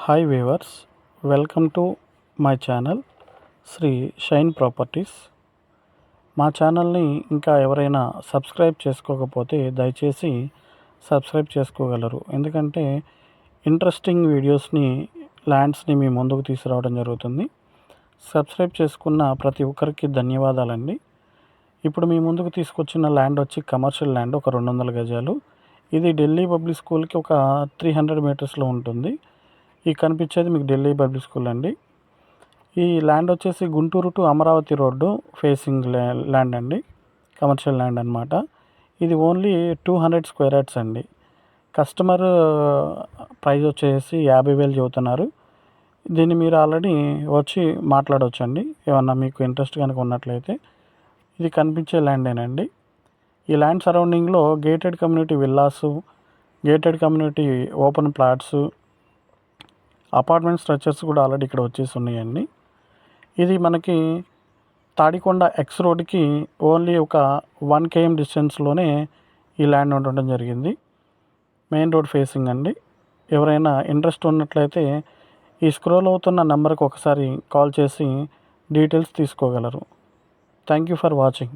Hi viewers, welcome to my channel Shri shine properties. మా ఛానల్ని ఇంకా ఎవరైనా సబ్స్క్రైబ్ చేసుకోకపోతే దయచేసి సబ్స్క్రైబ్ చేసుకోగలరు. ఎందుకంటే ఇంట్రెస్టింగ్ వీడియోస్ని, ల్యాండ్స్ని మీ ముందుకు తీసుకురావడం జరుగుతుంది. సబ్స్క్రైబ్ చేసుకున్న ప్రతి ఒక్కరికి ధన్యవాదాలండి. ఇప్పుడు మీ ముందుకు తీసుకొచ్చిన ల్యాండ్ వచ్చి కమర్షియల్ ల్యాండ్, ఒక 200 గజాలు. ఇది ఢిల్లీ పబ్లిక్ స్కూల్కి ఒక 300 మీటర్స్లో ఉంటుంది. ఈ కనిపించేది మీకు ఢిల్లీ పబ్లిక్ స్కూల్ అండి. ఈ ల్యాండ్ వచ్చేసి Guntur to Amaravati road facing land అండి, కమర్షియల్ ల్యాండ్ అనమాట. ఇది ఓన్లీ 200 స్క్వేర్ యార్డ్స్ అండి. కస్టమర్ ప్రైస్ వచ్చేసి 50,000 చెబుతున్నారు. దీన్ని మీరు ఆల్రెడీ వచ్చి మాట్లాడవచ్చండి, ఏమన్నా మీకు ఇంట్రెస్ట్ కనుక ఉన్నట్లయితే. ఇది కనిపించే ల్యాండేనండి. ఈ ల్యాండ్ సరౌండింగ్లో gated community villas, gated community open plots, apartment structures కూడా ఆల్రెడీ ఇక్కడ వచ్చేసి ఉన్నాయండి. ఇది మనకి తాడికొండ ఎక్స్ రోడ్కి ఓన్లీ ఒక 1 km డిస్టెన్స్లోనే ఈ ల్యాండ్ ఉండడం జరిగింది. మెయిన్ రోడ్ ఫేసింగ్ అండి. ఎవరైనా ఇంట్రెస్ట్ ఉన్నట్లయితే ఈ స్క్రోల్ అవుతున్న నెంబర్కి ఒకసారి కాల్ చేసి డీటెయిల్స్ తీసుకోగలరు. Thank you for watching.